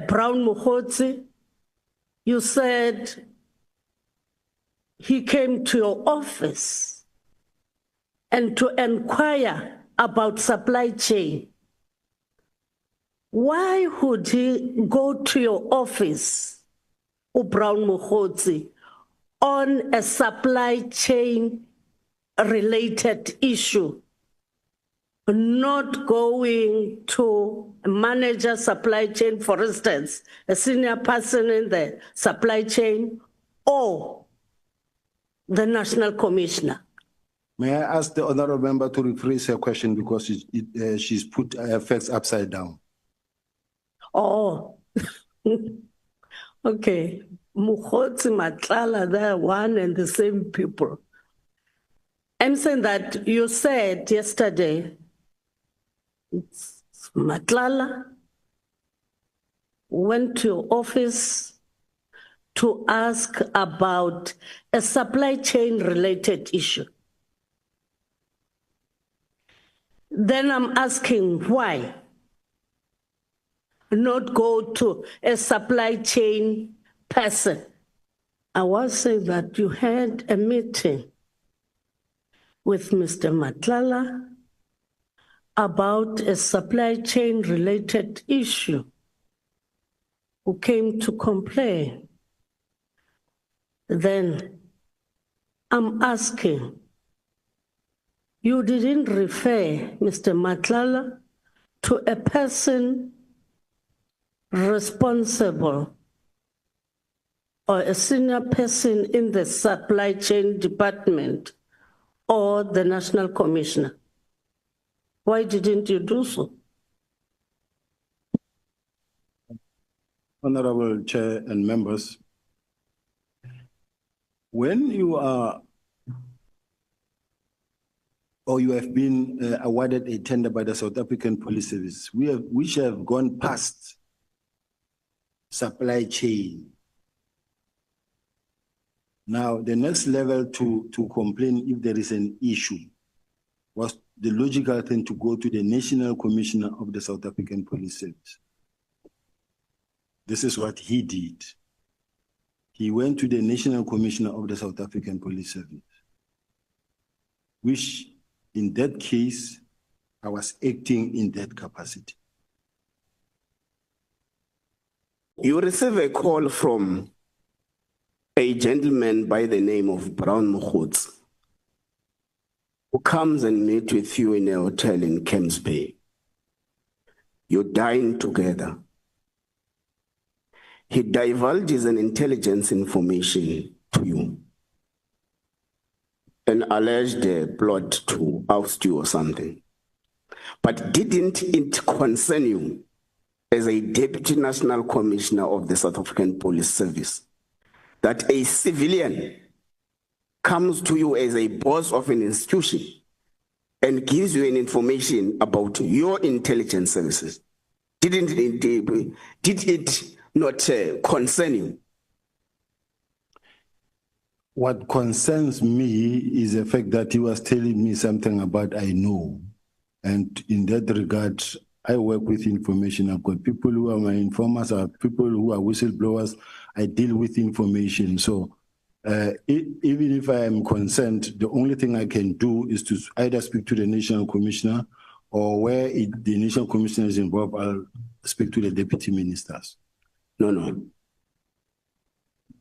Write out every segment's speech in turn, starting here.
Brown Mokgotsi, you said he came to your office and to inquire about supply chain. Why would he go to your office, Brown Mokgotsi, on a supply chain related issue, not going to manage a supply chain, for instance, a senior person in the supply chain, or the National Commissioner? May I ask the honorable member to rephrase her question because she's put facts upside down. Oh, okay. Mokgotsi, Matlala, they're one and the same people. I'm saying that you said yesterday, Matlala went to your office to ask about a supply chain related issue. Then I'm asking why not go to a supply chain person? I was saying that you had a meeting with Mr. Matlala about a supply chain related issue who came to complain. Then I'm asking, you didn't refer Mr. Matlala to a person responsible or a senior person in the supply chain department or the National Commissioner? Why didn't you do so? Honorable Chair and members, when you are or you have been awarded a tender by the South African Police Service, which have gone past supply chain. Now, the next level to complain if there is an issue was the logical thing to go to the National Commissioner of the South African Police Service. This is what he did. He went to the National Commissioner of the South African Police Service, which in that case, I was acting in that capacity. You receive a call from a gentleman by the name of Brown Mokgotsi, who comes and meets with you in a hotel in Camps Bay. You dine together. He divulges an intelligence information to you, an alleged plot to oust you or something. But didn't it concern you as a Deputy National Commissioner of the South African Police Service that a civilian comes to you as a boss of an institution and gives you an information about your intelligence services? Did it not concern you? What concerns me is the fact that he was telling me something about I know. And in that regard, I work with information. I've got people who are my informers, I have people who are whistleblowers. I deal with information. So even if I am concerned, the only thing I can do is to either speak to the National Commissioner or where the National Commissioner is involved, I'll speak to the deputy ministers. No.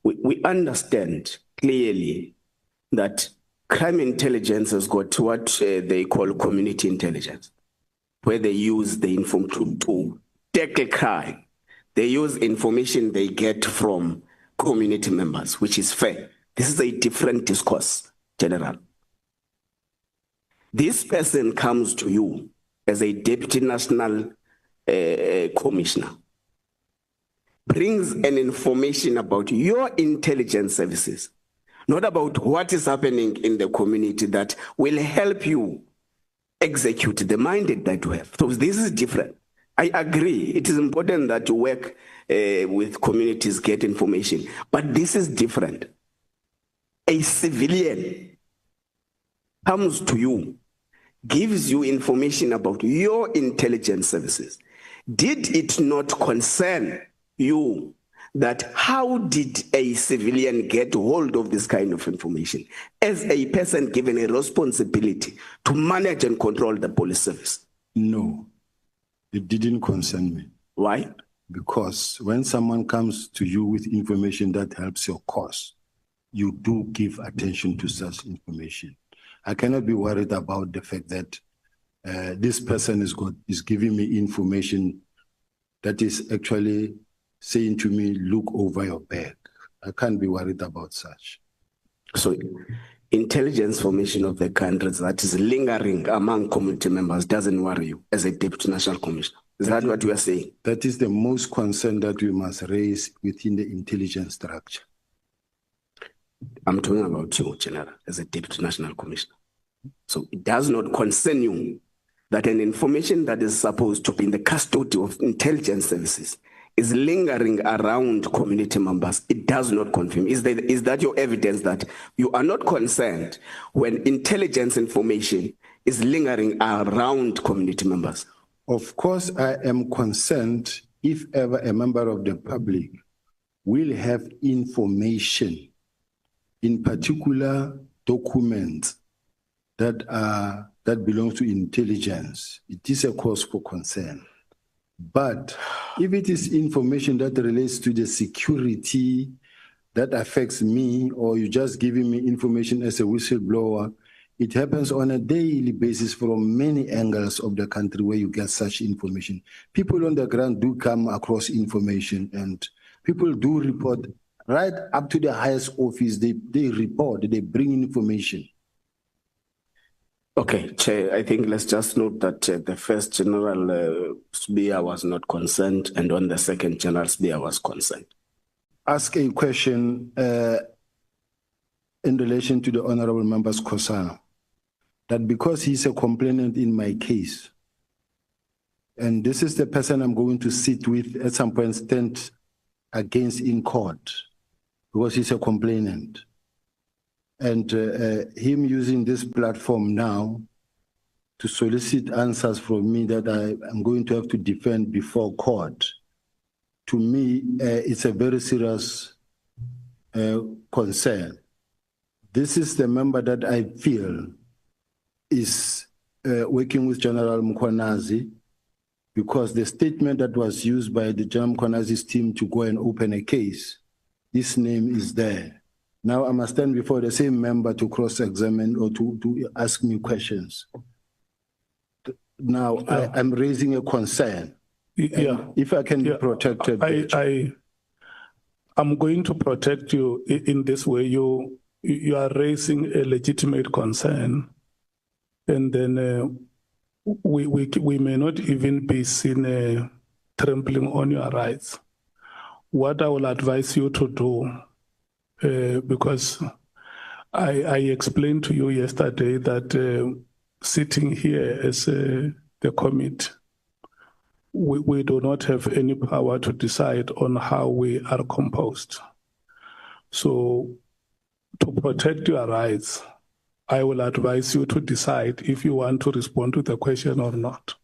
We understand clearly that crime intelligence has got what they call community intelligence, where they use the information to tackle crime. They use information they get from community members, which is fair. This is a different discourse, General. This person comes to you as a Deputy National Commissioner, brings an information about your intelligence services, not about what is happening in the community that will help you execute the mandate that you have. So this is different. I agree. It is important that you work with communities, get information, but this is different. A civilian comes to you, gives you information about your intelligence services. Did it not concern you that how did a civilian get hold of this kind of information as a person given a responsibility to manage and control the police service? No, it didn't concern me. Why? Because when someone comes to you with information that helps your cause, you do give attention to such information. I cannot be worried about the fact that this person is giving me information that is actually saying to me, look over your back. I can't be worried about such. So intelligence formation of the country that is lingering among community members doesn't worry you as a Deputy National Commissioner. Is that what you are saying? That is the most concern that we must raise within the intelligence structure. I'm talking about you, General, as a Deputy National Commissioner. So it does not concern you that an information that is supposed to be in the custody of intelligence services is lingering around community members. It does not confirm. Is that your evidence that you are not concerned when intelligence information is lingering around community members? Of course, I am concerned if ever a member of the public will have information, in particular documents that belongs to intelligence. It is a cause for concern. But if it is information that relates to the security that affects me, or you just giving me information as a whistleblower, it happens on a daily basis from many angles of the country where you get such information. People on the ground do come across information, and people do report right up to the highest office. They report, they bring information. Okay, Chair, I think let's just note that the first General Sibiya was not concerned, and on the second, General Sibiya was concerned. Ask a question in relation to the Honorable Member's Kosana, that because he's a complainant in my case, and this is the person I'm going to sit with at some point, stand against in court, because he's a complainant. And him using this platform now to solicit answers from me that I'm going to have to defend before court, to me, it's a very serious concern. This is the member that I feel is working with General Mkhwanazi, because the statement that was used by the General Mkhwanazi's team to go and open a case, this name is there. Now I must stand before the same member to cross-examine or to ask me questions. Now I'm raising a concern. Yeah. If I can be protected. I'm going to protect you in this way. You are raising a legitimate concern, and then we may not even be seen trampling on your rights. What I will advise you to do, because I explained to you yesterday that sitting here as the committee, we do not have any power to decide on how we are composed. So to protect your rights, I will advise you to decide if you want to respond to the question or not.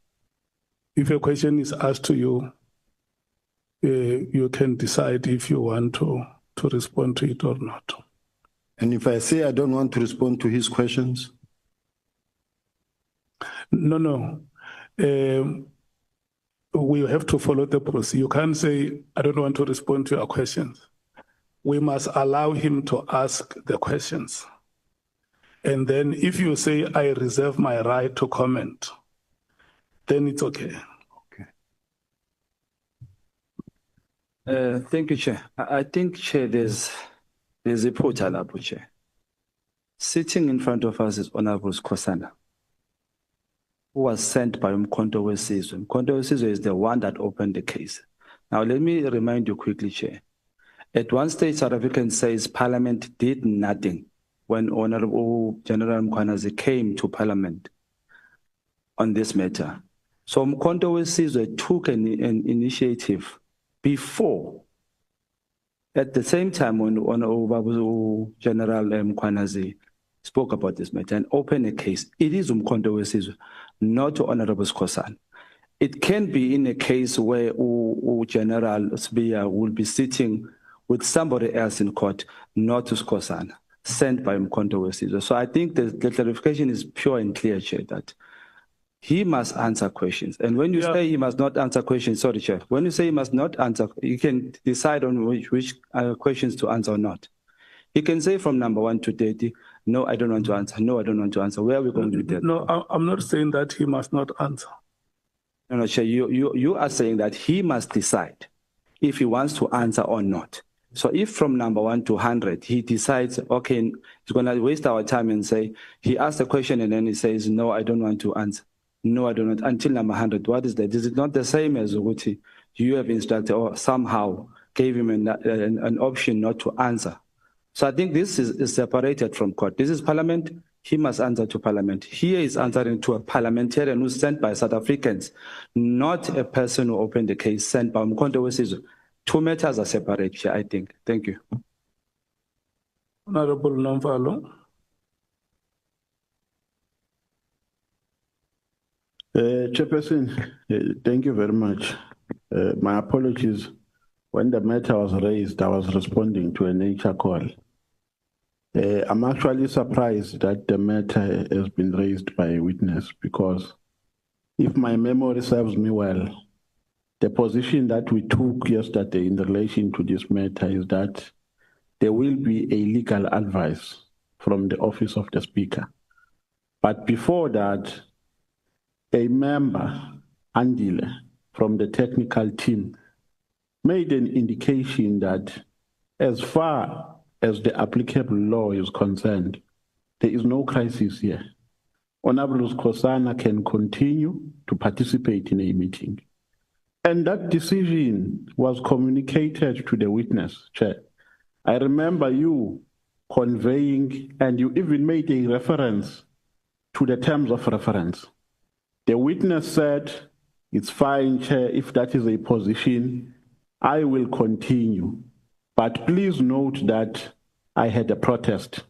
If a question is asked to you, you can decide if you want to respond to it or not. And if I say I don't want to respond to his questions? No. We have to follow the process. You can't say, I don't want to respond to your questions. We must allow him to ask the questions. And then if you say, I reserve my right to comment, then it's okay. Thank you, Chair. I think, Chair, there's a portal up, Chair. Sitting in front of us is Honorable Kosana, who was sent by Mkhonto Wesizwe. Mkhonto Wesizwe is the one that opened the case. Now, let me remind you quickly, Chair. At one stage, South African says Parliament did nothing when Honorable General Mkhwanazi came to Parliament on this matter. So Mkhonto Wesizwe took an initiative before, at the same time when Honorable General Mkhwanazi spoke about this matter and opened a case. It is Mkhonto Wesizwe, not Honorable Kosana. it can be in a case where General Sibiya will be sitting with somebody else in court, not Skosana, sent by Mkhonto Wesizwe. So I think the clarification is pure and clear, Chair, that he must answer questions. And when you say he must not answer questions, sorry, Chair, when you say he must not answer, you can decide on which questions to answer or not. He can say from number 1 to 30, no, I don't want to answer. No, I don't want to answer. Where are we going with that? No, I'm not saying that he must not answer. No, Chair, you are saying that he must decide if he wants to answer or not. So if from number 1 to 100, he decides, okay, he's going to waste our time and say, he asked a question and then he says, no, I don't want to answer. No, I don't want, until number 100. What is that? Is it not the same as what you have instructed or somehow gave him an option not to answer? So I think this is separated from court. This is parliament. He must answer to parliament. Here is answering to a parliamentarian who's sent by South Africans, not a person who opened the case sent by Mkhonto Wesizwe. Two matters are separate, I think. Thank you. Honorable Nomvalo. Chairperson, thank you very much. My apologies. When the matter was raised, I was responding to a nature call. I'm actually surprised that the matter has been raised by a witness because if my memory serves me well, the position that we took yesterday in relation to this matter is that there will be a legal advice from the office of the Speaker. But before that, a member, Andile, from the technical team, made an indication that as far as the applicable law is concerned, there is no crisis here. Honorable Skosana can continue to participate in a meeting. And that decision was communicated to the witness, Chair. I remember you conveying, and you even made a reference to the terms of reference. The witness said, it's fine, Chair, if that is a position, I will continue. But please note that I had a protest.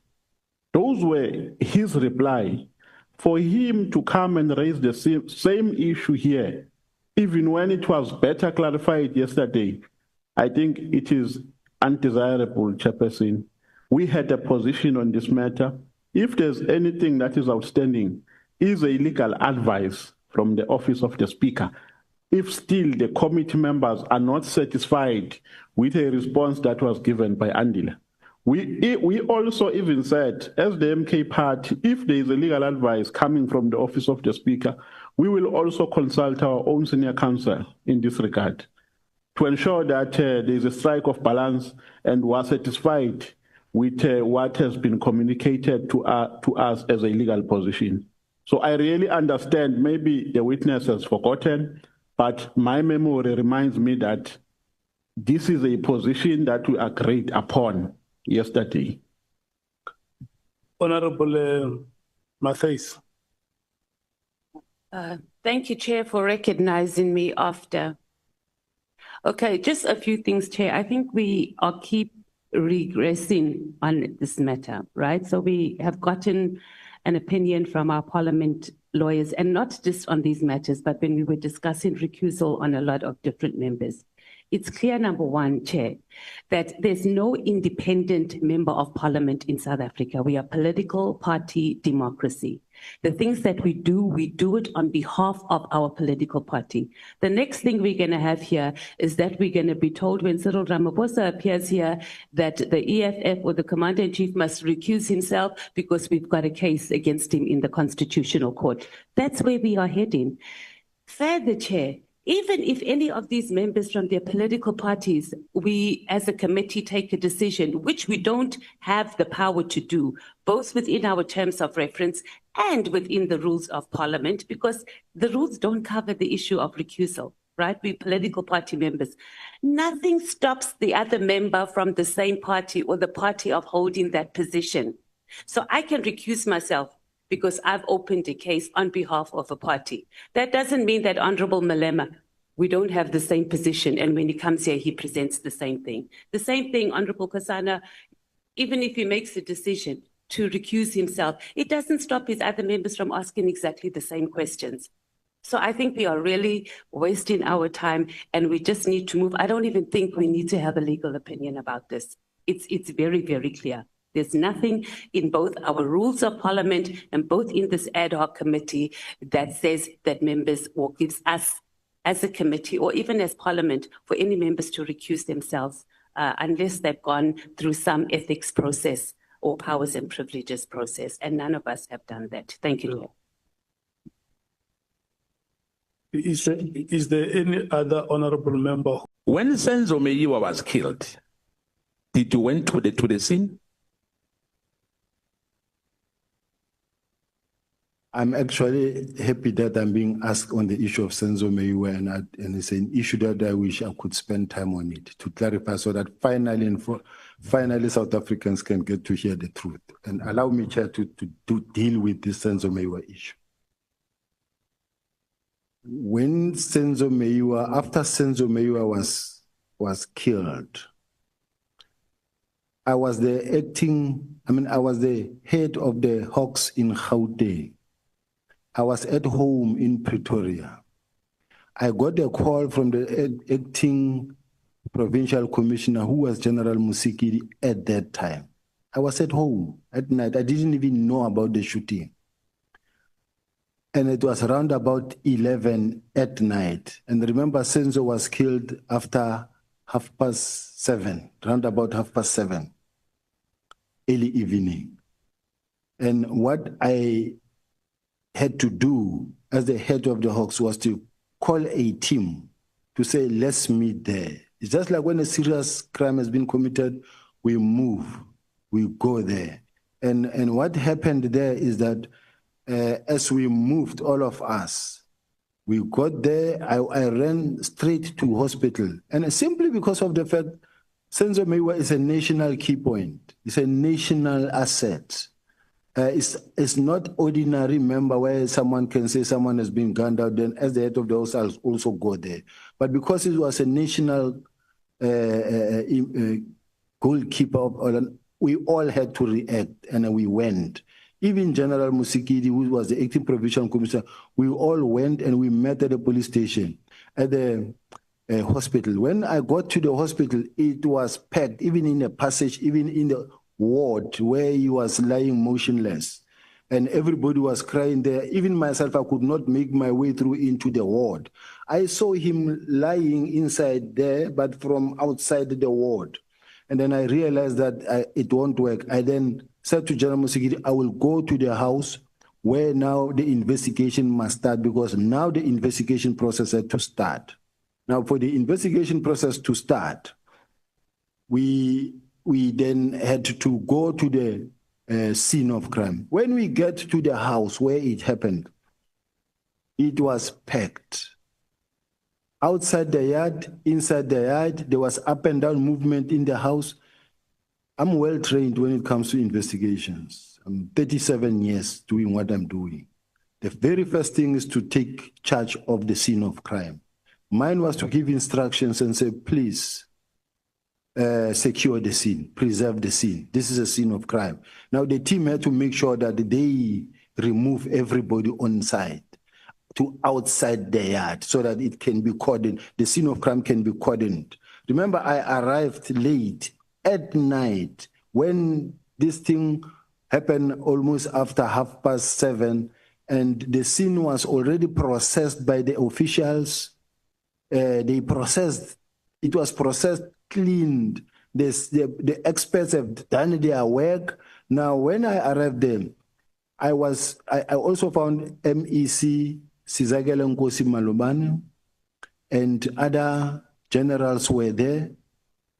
Those were his reply. For him to come and raise the same issue here, even when it was better clarified yesterday, I think it is undesirable, Chairperson. We had a position on this matter. If there's anything that is outstanding, is a legal advice from the office of the Speaker. If still the committee members are not satisfied with a response that was given by Andile, we also even said, as the MK party, if there is a legal advice coming from the office of the Speaker, we will also consult our own senior counsel in this regard to ensure that there is a strike of balance and we are satisfied with what has been communicated to us as a legal position. So I really understand maybe the witness has forgotten, but my memory reminds me that this is a position that we agreed upon yesterday. Honorable Matthys. Thank you, Chair, for recognizing me after. Okay, just a few things, Chair. I think we are keep regressing on this matter, right? So we have gotten an opinion from our parliament lawyers, and not just on these matters, but when we were discussing recusal on a lot of different members. It's clear, number one, Chair, that there's no independent member of parliament in South Africa. We are political party democracy. The things that we do it on behalf of our political party. The next thing we're going to have here is that we're going to be told when Cyril Ramaphosa appears here that the EFF or the Commander-in-Chief must recuse himself because we've got a case against him in the Constitutional Court. That's where we are heading. Further, Chair, even if any of these members from their political parties, we as a committee take a decision, which we don't have the power to do, both within our terms of reference and within the rules of parliament, because the rules don't cover the issue of recusal, right? We political party members. Nothing stops the other member from the same party or the party of holding that position. So I can recuse myself because I've opened a case on behalf of a party. That doesn't mean that Honorable Malema, we don't have the same position, and when he comes here, he presents the same thing. The same thing, Honorable Kosana, even if he makes a decision to recuse himself, it doesn't stop his other members from asking exactly the same questions. So I think we are really wasting our time and we just need to move. I don't even think we need to have a legal opinion about this. It's very, very clear. There's nothing in both our rules of parliament and both in this ad hoc committee that says that members or gives us as a committee or even as parliament for any members to recuse themselves unless they've gone through some ethics process or powers and privileges process. And none of us have done that. Thank you, Chair. Is there any other honorable member? When Senzo Meyiwa was killed, did you went to the scene? I'm actually happy that I'm being asked on the issue of Senzo Meyiwa, and it's an issue that I wish I could spend time on it to clarify so that finally South Africans can get to hear the truth. And allow me, Chair, to deal with this Senzo Meyiwa issue. When Senzo Meyiwa, after Senzo Meyiwa was killed, I was the head of the Hawks in Gauteng. I was at home in Pretoria. I got a call from the acting provincial commissioner, who was General Musikiri at that time. I was at home at night. I didn't even know about the shooting. And it was around about 11 at night. And remember, Senzo was killed after 7:30, around about 7:30, early evening. And what I had to do as the head of the Hawks was to call a team to say, let's meet there. It's just like when a serious crime has been committed, we move, we go there. And what happened there is that as we moved, all of us, we got there, I ran straight to hospital. And simply because of the fact Senzo Meyiwa is a national key point, it's a national asset. It's not ordinary member where someone can say someone has been gunned out, then as the head of the house, I'll also go there. But because it was a national goalkeeper, we all had to react and we went. Even General Musikiri, who was the acting provincial commissioner, we all went and we met at the police station, at the hospital. When I got to the hospital, it was packed, even in the passage, even in the ward where he was lying motionless. And everybody was crying there. Even myself, I could not make my way through into the ward. I saw him lying inside there, but from outside the ward. And then I realized that it won't work. I then said to General Musikiri, I will go to the house where now the investigation must start, because now the investigation process had to start. Now, for the investigation process to start, we then had to go to the scene of crime. When we get to the house where it happened, it was packed. Outside the yard, inside the yard, there was up and down movement in the house. I'm well trained when it comes to investigations. I'm 37 years doing what I'm doing. The very first thing is to take charge of the scene of crime. Mine was to give instructions and say, please, secure the scene, preserve the scene. This is a scene of crime. Now, the team had to make sure that they remove everybody on site to outside the yard so that it can be cordoned. The scene of crime can be cordoned. Remember, I arrived late at night when this thing happened almost after 7:30, and the scene was already processed by the officials. It was processed, cleaned. The experts have done their work. Now, when I arrived there, I also found MEC Sizakele Nkosi Malobane and other generals were there.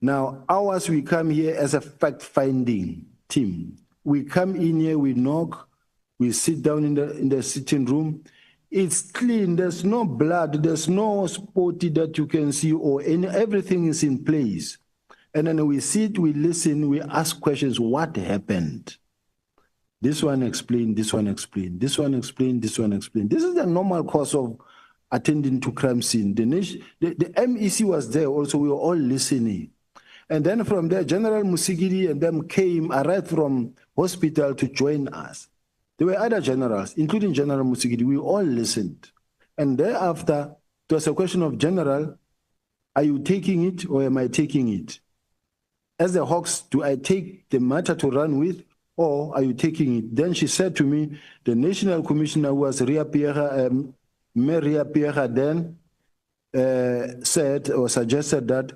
Now, ours, we come here as a fact-finding team. We come in here, we knock, we sit down in the sitting room. It's clean, there's no blood, there's no spotty that you can see, everything is in place. And then we sit, we listen, we ask questions, what happened? This one explained, this one explained, this one explained, this one explained. This is the normal course of attending to crime scene. The MEC was there also, we were all listening. And then from there, General Musikiri and them arrived from hospital to join us. There were other generals, including General Musikiri. We all listened. And thereafter, it was a question of general, are you taking it or am I taking it? As the Hawks, do I take the matter to run with or are you taking it? Then she said to me, the National Commissioner was Maria Pierre then said or suggested that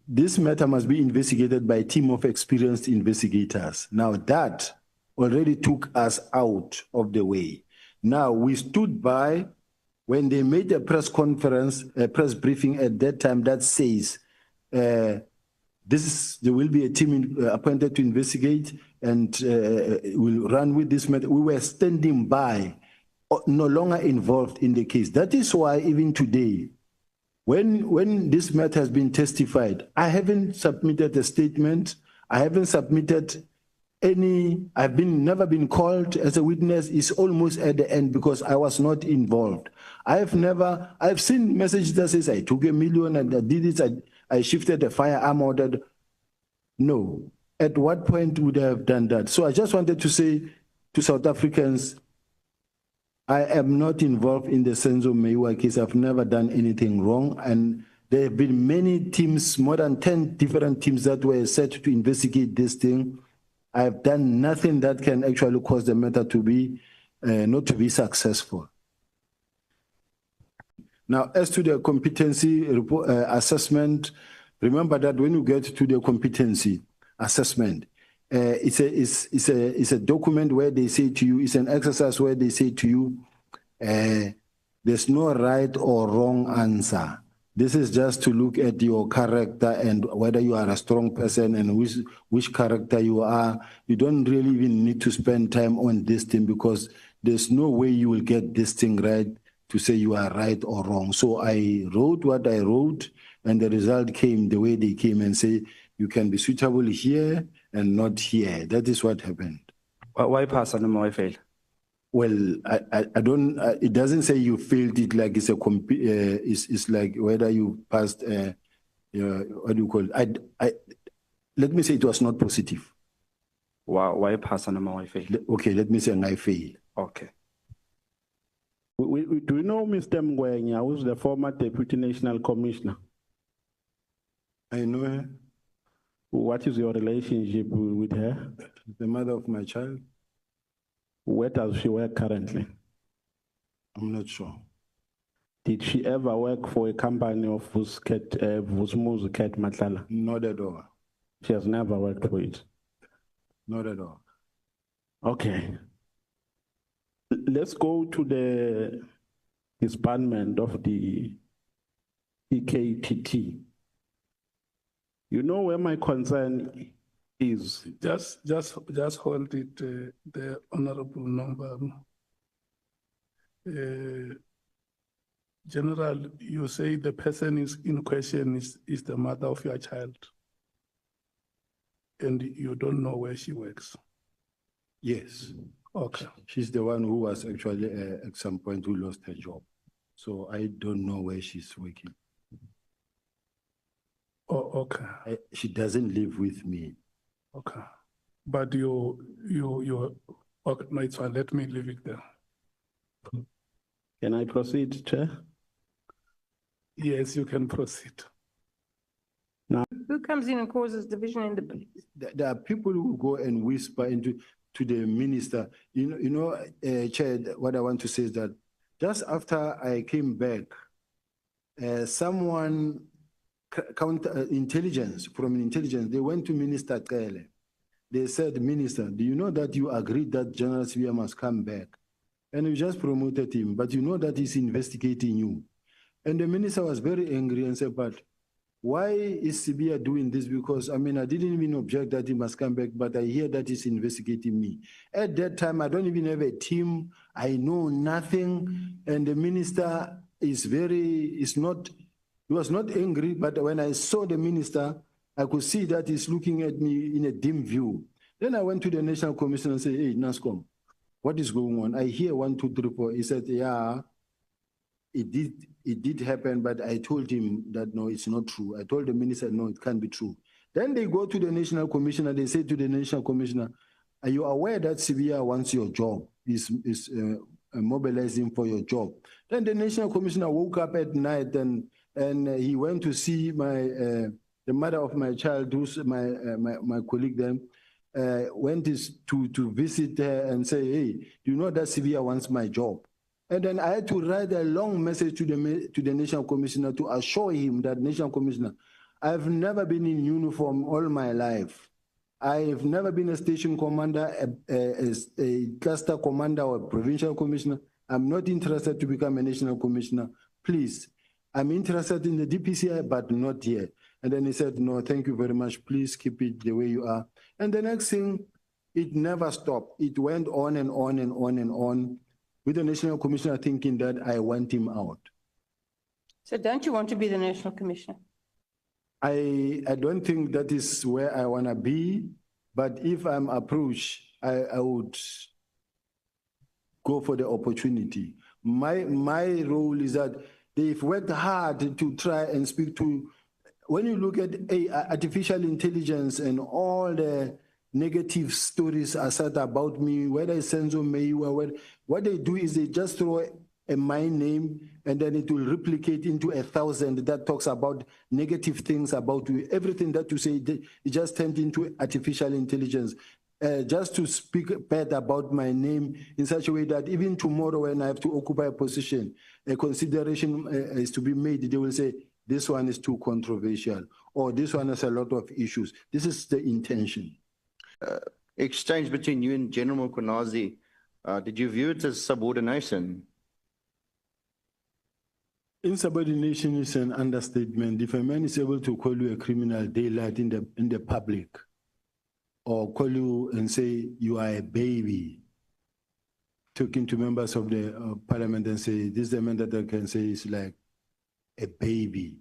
this matter must be investigated by a team of experienced investigators. Now that already took us out of the way. Now we stood by when they made a press conference, a press briefing at that time that says there will be a team appointed to investigate and will run with this matter. We were standing by, no longer involved in the case. That is why even today, when this matter has been testified, I haven't submitted a statement. I haven't submitted I've never been called as a witness. It's almost at the end because I was not involved. I've seen messages that says I took $1 million and I did this, I shifted the firearm order. No. At what point would I have done that? So I just wanted to say to South Africans, I am not involved in the Senzo Meyiwa case. I've never done anything wrong. And there have been many teams, more than 10 different teams that were set to investigate this thing. I have done nothing that can actually cause the matter to be, not to be successful. Now, as to the competency report, assessment, remember that when you get to the competency assessment, it's a document where they say to you, it's an exercise where they say to you, there's no right or wrong answer. This is just to look at your character and whether you are a strong person and which character you are. You don't really even need to spend time on this thing because there's no way you will get this thing right to say you are right or wrong. So I wrote what I wrote and the result came the way they came and say, you can be suitable here and not here. That is what happened. Why pass on the fail? Well, I don't. It doesn't say you failed it like it's a it's like whether you passed. What do you call it? Let me say it was not positive. Why pass on the fail? Okay, let me say I fail. Okay. Do you know Mr. Mgwenya, who's the former Deputy National Commissioner? I know her. What is your relationship with her? The mother of my child. Where does she work currently? I'm not sure. Did she ever work for a company of Vusmu's Cat Matlala? Not at all. She has never worked for it? Not at all. Okay. Let's go to the disbandment of the EKTT. You know where my concern is? Just hold it, the Honorable Number. General, you say the person is in question is the mother of your child, and you don't know where she works. Yes. Okay. She's the one who was actually at some point who lost her job. So I don't know where she's working. Oh, okay. She doesn't live with me. Okay. But you okay, no, it's fine. Let me leave it there. Can I proceed, Chair? Yes, you can proceed. Who comes in and causes division in the police? There are people who go and whisper to the minister. Chair, what I want to say is that just after I came back, someone intelligence, they went to Minister Kele. They said, Minister, do you know that you agreed that General Sibiya must come back? And you just promoted him, but you know that he's investigating you. And the minister was very angry and said, but why is Sibiya doing this? Because, I mean, I didn't even object that he must come back, but I hear that he's investigating me. At that time, I don't even have a team. I know nothing. And the minister he was not angry, but when I saw the minister, I could see that he's looking at me in a dim view. Then I went to the National Commission and said, hey, NASCOM, what is going on? I hear 1, 2, 3, 4. He said, yeah, it did happen, but I told him that, no, it's not true. I told the minister, no, it can't be true. Then they go to the National Commissioner, they say to the National Commissioner, are you aware that Sibiya wants your job? mobilize him for your job. Then the National Commissioner woke up at night and he went to see the mother of my child, who's my colleague then, went to visit her and say, hey, you know that Sibiya wants my job. And then I had to write a long message to the National Commissioner to assure him that, National Commissioner, I've never been in uniform all my life. I've never been a station commander, a cluster commander or a provincial commissioner. I'm not interested to become a national commissioner. Please, I'm interested in the DPCI, but not yet. And then he said, no, thank you very much. Please keep it the way you are. And the next thing, it never stopped. It went on and on and on and on, with the national commissioner thinking that I want him out. So don't you want to be the national commissioner? I don't think that is where I want to be, but if I'm approached, I would go for the opportunity. My role is that they've worked hard to try and speak to, when you look at artificial intelligence and all the negative stories are said about me, whether it's Senzo Meyiwa, what they do is they just throw my name and then it will replicate into 1,000 that talks about negative things about you. Everything that you say, it just turned into artificial intelligence. Just to speak bad about my name in such a way that even tomorrow when I have to occupy a position, a consideration is to be made. They will say, this one is too controversial, or this one has a lot of issues. This is the intention. Exchange between you and General Mkonazi, did you view it as subordination? Insubordination is an understatement. If a man is able to call you a criminal daylight in the public, or call you and say you are a baby, talking to members of the parliament and say, this is the man that I can say is like a baby.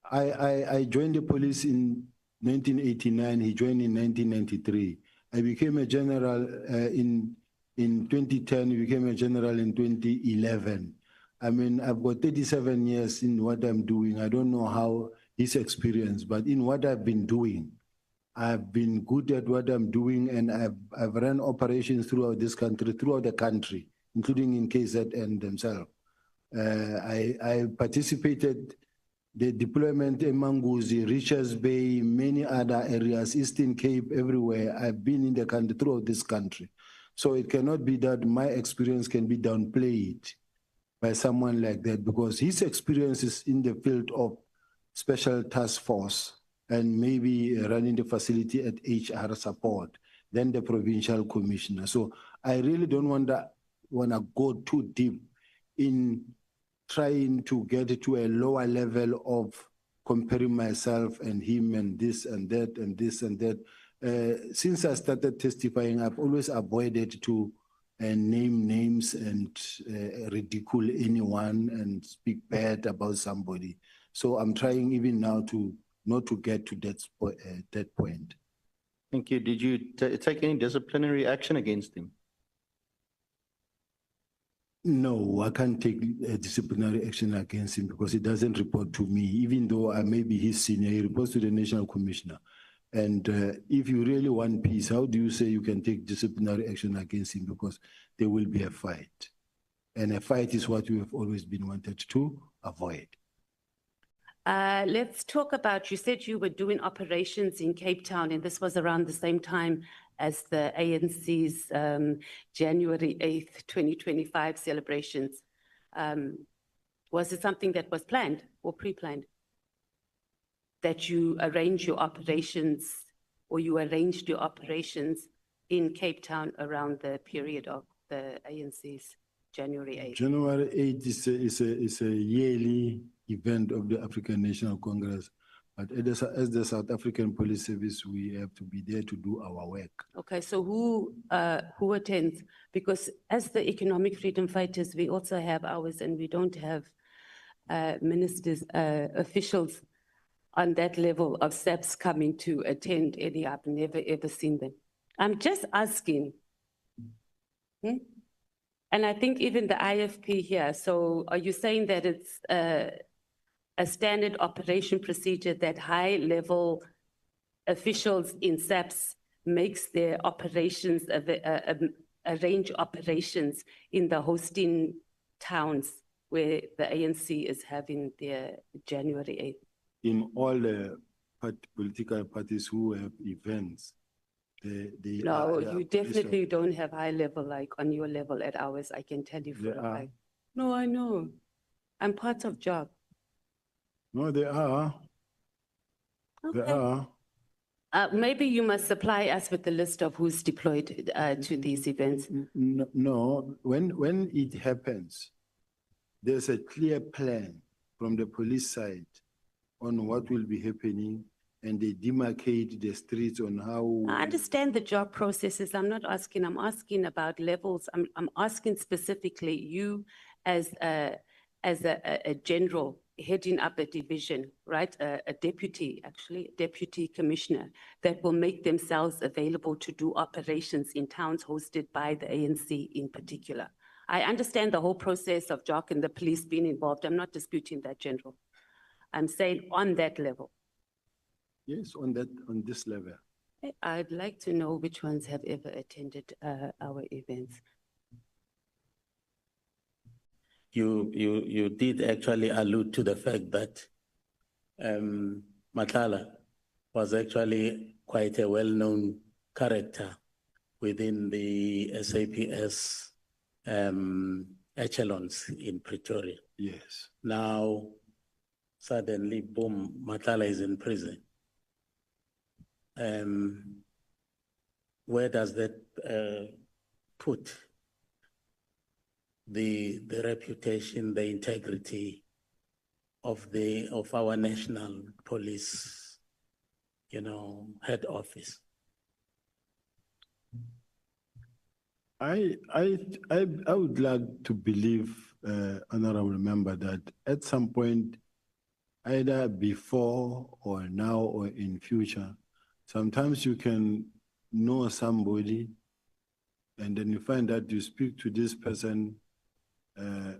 I joined the police in 1989, he joined in 1993. I became a general in 2010, he became a general in 2011. I mean, I've got 37 years in what I'm doing. I don't know how his experience, but in what I've been doing, I've been good at what I'm doing, and I've run operations throughout this country, throughout the country, including in KZN themselves. I participated the deployment in Manguzi, Richards Bay, many other areas, Eastern Cape, everywhere. I've been in the country, throughout this country. So it cannot be that my experience can be downplayed by someone like that, because his experience is in the field of special task force and maybe running the facility at HR support, then the provincial commissioner. So I really don't want to go too deep in trying to get to a lower level of comparing myself and him and this and that and this and that. Since I started testifying, I've always avoided to name names and ridicule anyone and speak bad about somebody. So I'm trying even now to not to get to that point. Thank you. Did you take any disciplinary action against him? No, I can't take disciplinary action against him because he doesn't report to me, even though I may be his senior. He reports to the national commissioner. And if you really want peace, how do you say you can take disciplinary action against him? Because there will be a fight. And a fight is what we have always been wanted to avoid. Let's talk about, you said you were doing operations in Cape Town, and this was around the same time as the ANC's January 8th, 2025 celebrations. Was it something that was planned or pre-planned? That you arrange your operations, or you arranged your operations in Cape Town around the period of the ANC's January 8th? January 8th is a yearly event of the African National Congress. But as the South African Police Service, we have to be there to do our work. Okay, so who attends? Because as the economic freedom fighters, we also have ours, and we don't have ministers, officials on that level of SAPS coming to attend any. I've never ever seen them. I'm just asking. And I think even the IFP here, so are you saying that it's a standard operation procedure that high-level officials in SAPS makes their operations arrange operations in the hosting towns where the ANC is having their January 8th? In all the political parties who have events, No, you definitely don't have high level like on your level at ours, I can tell you for There a are. fact. No, I know. I'm part of job. No, there are. There Okay. are. Maybe you must supply us with the list of who's deployed to these events. No, when it happens, there's a clear plan from the police side on what will be happening, and they demarcate the streets on how. I understand the job processes. I'm asking about levels. I'm asking specifically you as a general heading up a division, right? A deputy commissioner that will make themselves available to do operations in towns hosted by the ANC in particular. I understand the whole process of JOC and the police being involved. I'm not disputing that, General. I'm saying on that level. Yes, on this level. I'd like to know which ones have ever attended our events. You did actually allude to the fact that Matala was actually quite a well-known character within the SAPS echelons in Pretoria. Yes. Now, suddenly, boom, Matala is in prison. Where does that put the reputation, the integrity of our national police, head office? I would like to believe, honorable member, that at some point, either before or now or in future, sometimes you can know somebody and then you find that you speak to this person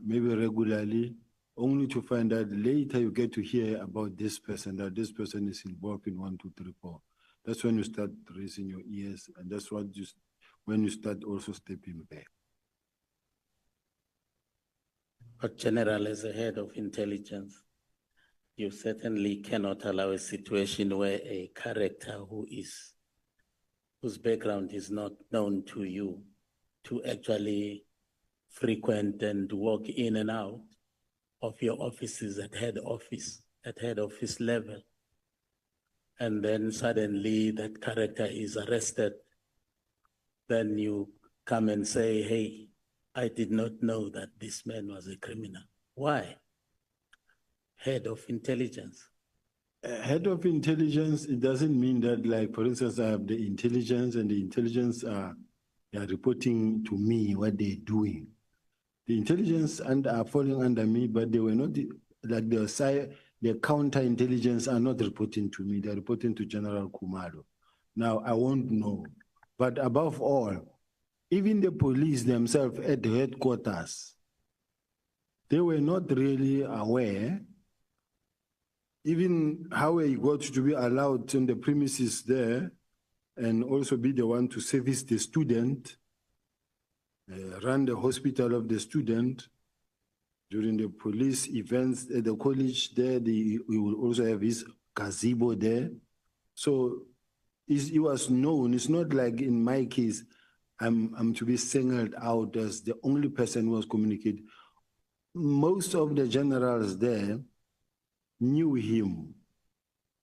maybe regularly, only to find that later you get to hear about this person, that this person is involved in 1, 2, 3, 4. That's when you start raising your ears, and that's when you start also stepping back. But General, as a head of intelligence, you certainly cannot allow a situation where a character whose background is not known to you to actually frequent and walk in and out of your offices at head office level. And then suddenly that character is arrested. Then you come and say, hey, I did not know that this man was a criminal. Why? Head of intelligence. Head of intelligence, it doesn't mean that, like, for instance, I have the intelligence and the intelligence are reporting to me what they're doing. The intelligence are falling under me, but they were not, like the counterintelligence are not reporting to me. They're reporting to General Kumalo. Now, I won't know. But above all, even the police themselves at the headquarters, they were not really aware even how he got to be allowed on the premises there and also be the one to service the student, run the hospital of the student during the police events at the college there. We will also have his gazebo there. So he was known. It's not like in my case, I'm to be singled out as the only person who was communicating. Most of the generals there knew him,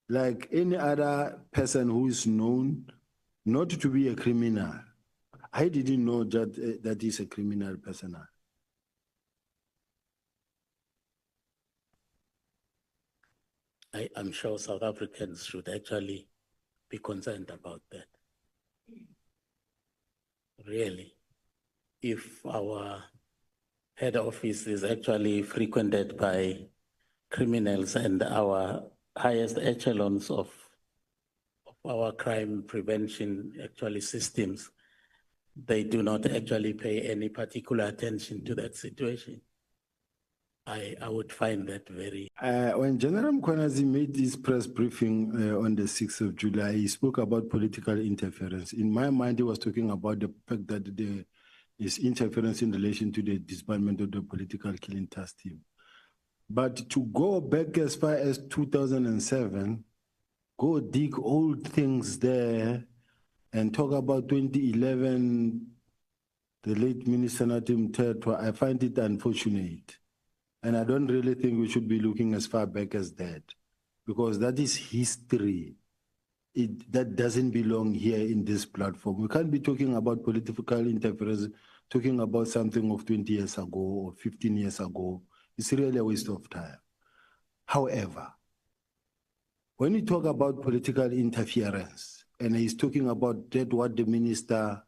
like any other person who is known not to be a criminal. I didn't know that he's a criminal person. I'm sure South Africans should actually be concerned about that. Really, if our head office is actually frequented by criminals and our highest echelons of our crime prevention systems, they do not actually pay any particular attention to that situation. I would find that very... When General Mkhwanazi made this press briefing on the 6th of July, he spoke about political interference. In my mind, he was talking about the fact that is interference in relation to the disbandment of the political killing task team. But to go back as far as 2007, go dig old things there and talk about 2011, the late Minister Natim Tetwa, I find it unfortunate. And I don't really think we should be looking as far back as that, because that is history. That doesn't belong here in this platform. We can't be talking about political interference, talking about something of 20 years ago or 15 years ago. It's really a waste of time. However, when we talk about political interference, and he's talking about that, what the minister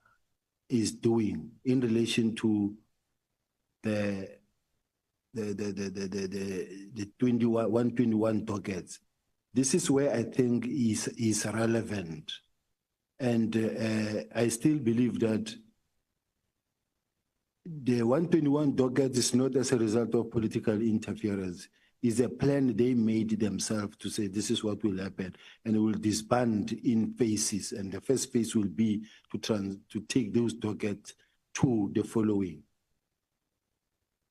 is doing in relation to the 121 dockets, this is where I think is relevant. And I still believe that the 121 docket is not as a result of political interference. It's a plan they made themselves to say this is what will happen, and it will disband in phases. And the first phase will be to take those dockets to the following.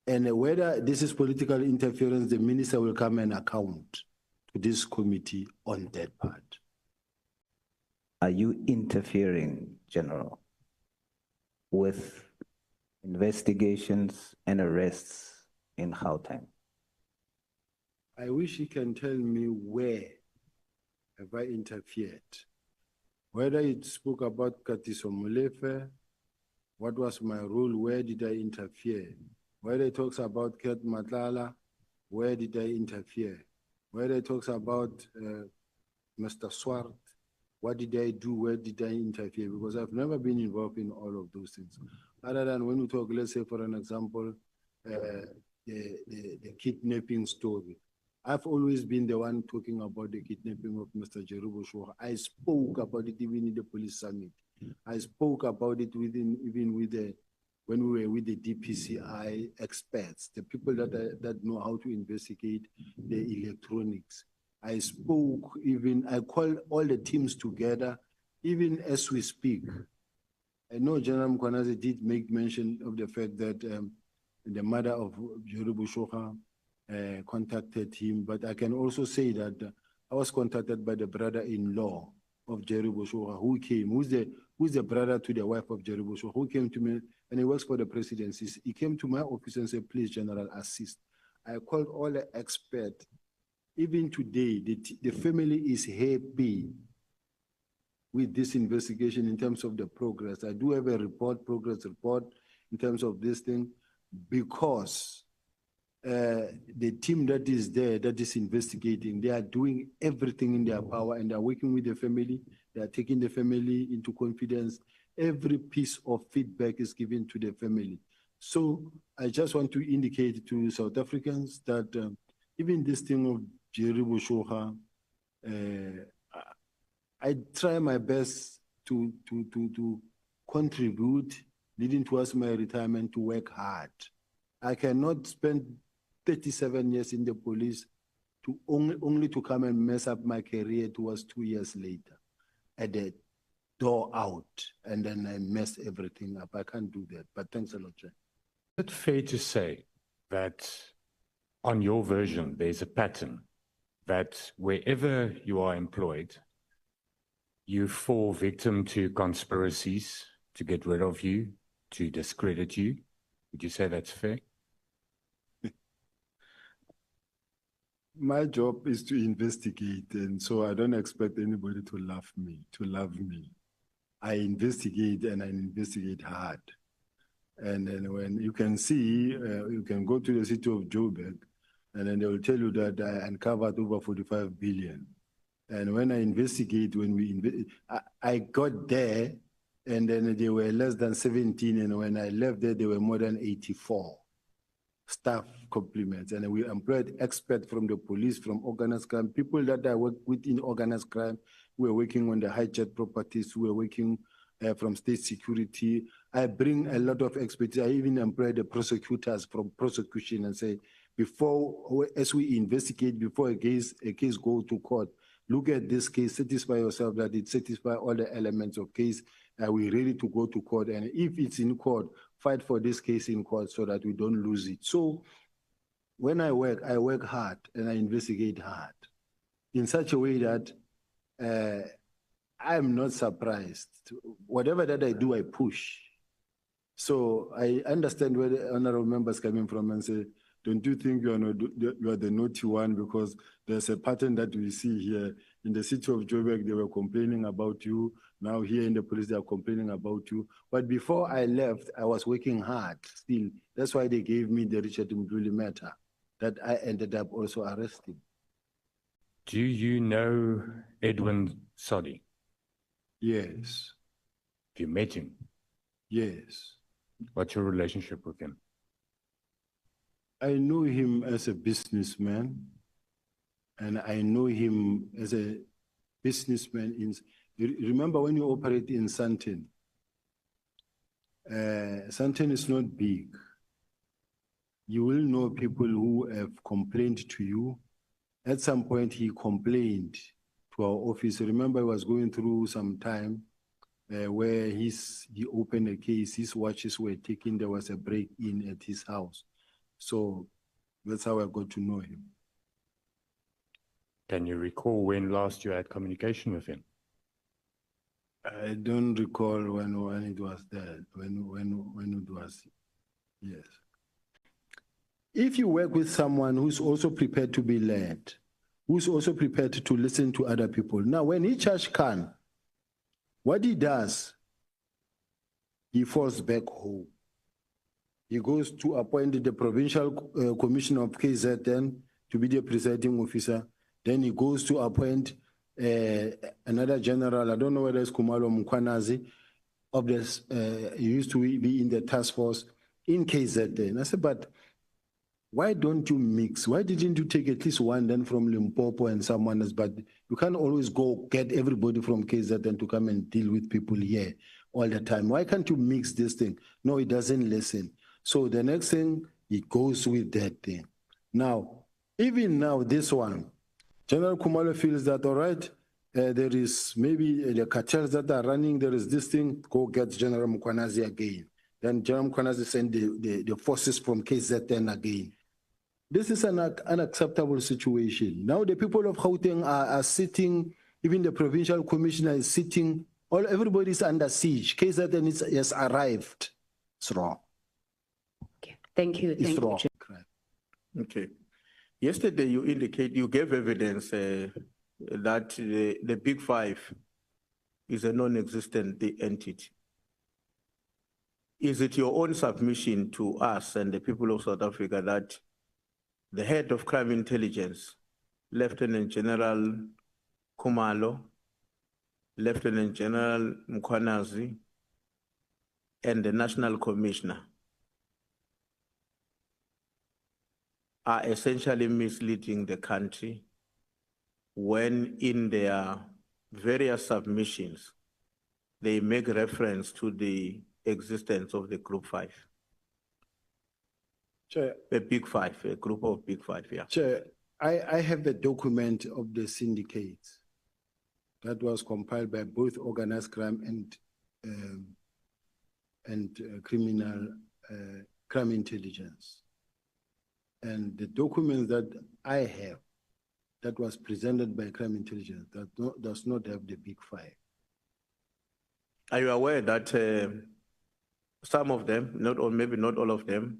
And whether this is political interference, the minister will come and account to this committee on that part. Are you interfering, General, with investigations and arrests in Gauteng? I wish he can tell me where have I interfered. Whether it spoke about Katiso Molefe, what was my role, where did I interfere? Whether it talks about Ket Matlala, where did I interfere? Whether it talks about Mr. Swart, what did I do, where did I interfere? Because I've never been involved in all of those things. Other than when we talk, let's say for an example, the kidnapping story. I've always been the one talking about the kidnapping of Mr. Jerubo Shoha. I spoke about it even in the police summit. I spoke about it when we were with the DPCI experts, the people that know how to investigate the electronics. I spoke I called all the teams together, even as we speak. I know General Mkwanazi did make mention of the fact that the mother of Jerubo Shoha contacted him, but I can also say that I was contacted by the brother-in-law of Jerubo Shoha, who came, who's the brother to the wife of Jerubo Shoha, who came to me, and he works for the presidency. He came to my office and said, please, General, assist. I called all the experts. Even today, the family is happy with this investigation in terms of the progress. I do have a progress report in terms of this thing, because the team that is there, that is investigating, they are doing everything in their power, and they're working with the family. They are taking the family into confidence. Every piece of feedback is given to the family. So I just want to indicate to South Africans that even this thing of Jerubo Shoha, I try my best to contribute, leading towards my retirement, to work hard. I cannot spend 37 years in the police to only to come and mess up my career towards 2 years later at the door out, and then I mess everything up. I can't do that, but thanks a lot, Chair. Is it fair to say that on your version, there's a pattern that wherever you are employed, you fall victim to conspiracies to get rid of you, to discredit you? Would you say that's fair? My job is to investigate, and so I don't expect anybody to love me. I investigate, and I investigate hard. And then when you can see, you can go to the city of Joburg, and then they will tell you that I uncovered over 45 billion. And when I investigate, I got there, and then there were less than 17, and when I left there, there were more than 84 staff complements. And we employed experts from the police, from organized crime, people that I work with in organized crime. We were working on the hijacked properties. We were working from state security. I bring a lot of expertise. I even employ the prosecutors from prosecution and say, as we investigate, before a case go to court, look at this case, satisfy yourself that it satisfies all the elements of case. Are we ready to go to court? And if it's in court, fight for this case in court so that we don't lose it. So when I work hard and I investigate hard in such a way that I'm not surprised. Whatever that I do, I push. So I understand where the honorable members coming from and say, don't you think you are the naughty one, because there's a pattern that we see here. In the city of Joburg, they were complaining about you. Now here in the police, they are complaining about you. But before I left, I was working hard still. That's why they gave me the Richard Mduli matter that I ended up also arresting. Do you know Edwin Sodi? Yes. Have you met him? Yes. What's your relationship with him? I know him as a businessman, and I know him as a businessman in, remember when you operate in Sandton? Sandton is not big. You will know people who have complained to you. At some point, he complained to our office. Remember, I was going through some time where he opened a case, his watches were taken, there was a break-in at his house. So that's how I got to know him. Can you recall when last you had communication with him? I don't recall when it was there, when it was, yes. If you work with someone who's also prepared to be led, who's also prepared to listen to other people. Now, when he charged Khan, what he does, he falls back home. He goes to appoint the provincial commissioner of KZN to be the presiding officer. Then he goes to appoint another general, I don't know whether it's Kumalo Mkwanazi, of this, he used to be in the task force in KZN. I said, but why don't you mix? Why didn't you take at least one then from Limpopo and someone else? But you can't always go get everybody from KZN to come and deal with people here all the time. Why can't you mix this thing? No, he doesn't listen. So the next thing, he goes with that thing. Now, even now, this one, General Kumalo feels that, all right, there is maybe the cartels that are running, there is this thing, go get General Mkwanazi again. Then General Mkwanazi send the forces from KZN again. This is an unacceptable situation. Now the people of Gauteng are sitting, even the provincial commissioner is sitting, everybody is under siege. KZN has arrived. It's wrong. Okay. Thank you. It's wrong. Okay. Yesterday you gave evidence that the Big Five is a non-existent entity. Is it your own submission to us and the people of South Africa that the head of crime intelligence, Lieutenant General Kumalo, Lieutenant General Mkwanazi, and the National Commissioner are essentially misleading the country when in their various submissions, they make reference to the existence of the Group Five? Chair, a Big Five, a group of Big Five, yeah. Chair, I have a document of the syndicate that was compiled by both organized crime and criminal crime intelligence. And the document that I have that was presented by crime intelligence does not have the Big Five. Are you aware that some of them, maybe not all of them,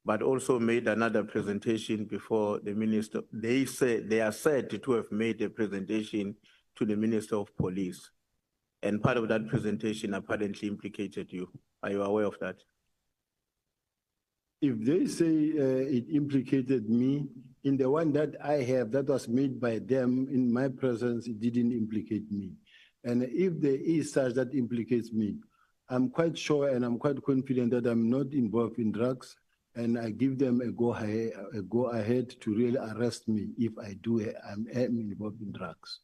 but also made another presentation before the minister? They are said to have made a presentation to the Minister of Police. And part of that presentation apparently implicated you. Are you aware of that? If they say it implicated me, in the one that I have that was made by them in my presence, it didn't implicate me. And if there is such that implicates me, I'm quite sure and I'm quite confident that I'm not involved in drugs, and I give them a go ahead to really arrest me if I do, I'm involved in drugs.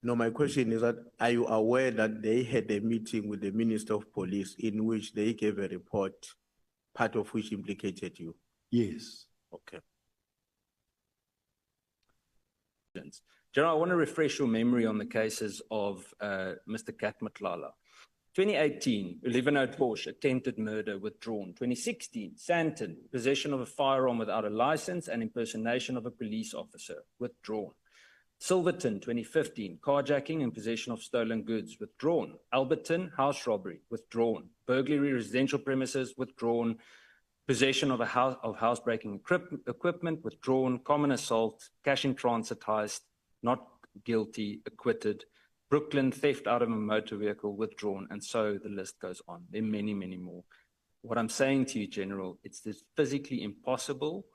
No, my question is that, are you aware that they had a meeting with the Minister of Police in which they gave a report, part of which implicated you? Yes. Okay. General, I want to refresh your memory on the cases of Mr. Kat Matlala. 2018, Olivenote Porsche, attempted murder, withdrawn. 2016, Santon, possession of a firearm without a license and impersonation of a police officer, withdrawn. Silverton, 2015, carjacking and possession of stolen goods, withdrawn. Alberton, house robbery, withdrawn. Burglary, residential premises, withdrawn. Possession of housebreaking equipment, withdrawn. Common assault, cash in transit heist, not guilty, acquitted. Brooklyn, theft out of a motor vehicle, withdrawn. And so the list goes on. There are many, many more. What I'm saying to you, General, it's physically impossible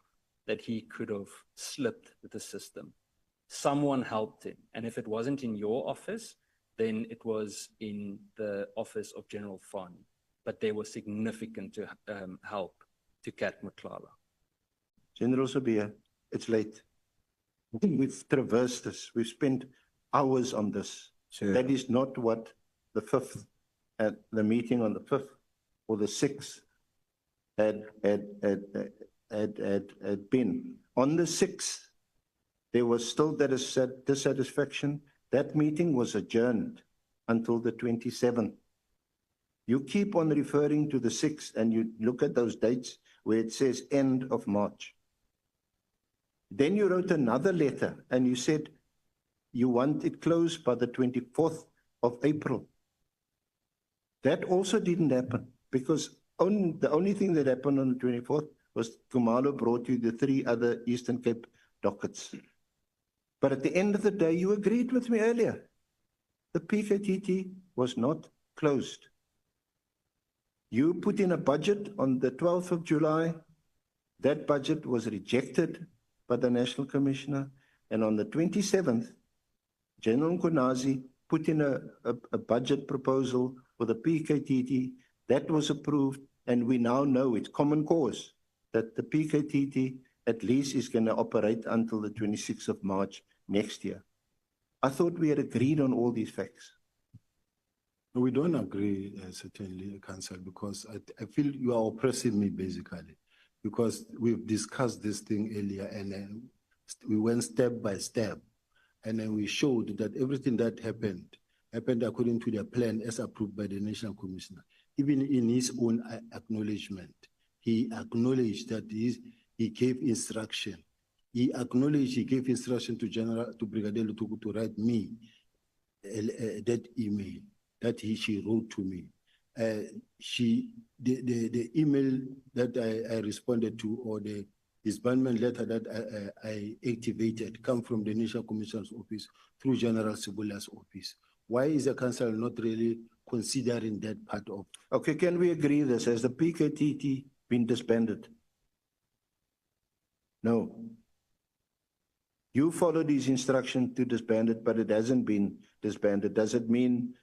that he could have slipped with the system. Someone helped him. And if it wasn't in your office, then it was in the office of General Fani. But there was significant help to Kat Matlala. General Sibiya, it's late. We've traversed this. We've spent hours on this. Sure. That is not what the 5th, at the meeting on the 5th or the 6th had been. On the 6th, there was still dissatisfaction. That meeting was adjourned until the 27th. You keep on referring to the 6th and you look at those dates where it says end of March. Then you wrote another letter and you said you want it closed by the 24th of April. That also didn't happen because the only thing that happened on the 24th was Kumalo brought you the 3 other Eastern Cape dockets. But at the end of the day, you agreed with me earlier. The PKTT was not closed. You put in a budget on the 12th of July. That budget was rejected by the National Commissioner. And on the 27th, General Nkonazi put in a budget proposal for the PKTT. That was approved. And we now know it's common cause that the PKTT at least is going to operate until the 26th of March next year. I thought we had agreed on all these facts. We don't agree, certainly, Council, because I feel you are oppressing me, basically, because we've discussed this thing earlier and we went step by step, and then we showed that everything that happened according to the plan as approved by the National Commissioner. Even in his own acknowledgement, he acknowledged that he gave instruction. He acknowledged he gave instruction to Brigadier Lutuku to write me that email that she wrote to me. The email that I responded to, or the disbandment letter that I activated, come from the National Commissioner's office through General Sibuya's office. Why is the council not really considering that part of? Okay, can we agree this? Has the PKTT been disbanded? No. You followed his instruction to disband it, but it hasn't been disbanded. Does it mean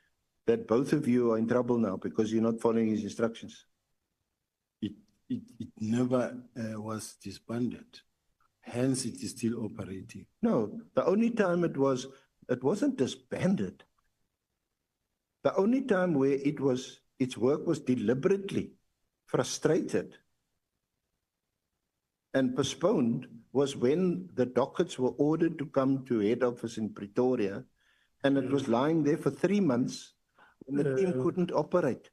that both of you are in trouble now because you're not following his instructions? It never was disbanded. Hence, it is still operating. No, the only time it wasn't disbanded. The only time where its work was deliberately frustrated and postponed was when the dockets were ordered to come to head office in Pretoria, and it was lying there for 3 months when the team couldn't operate.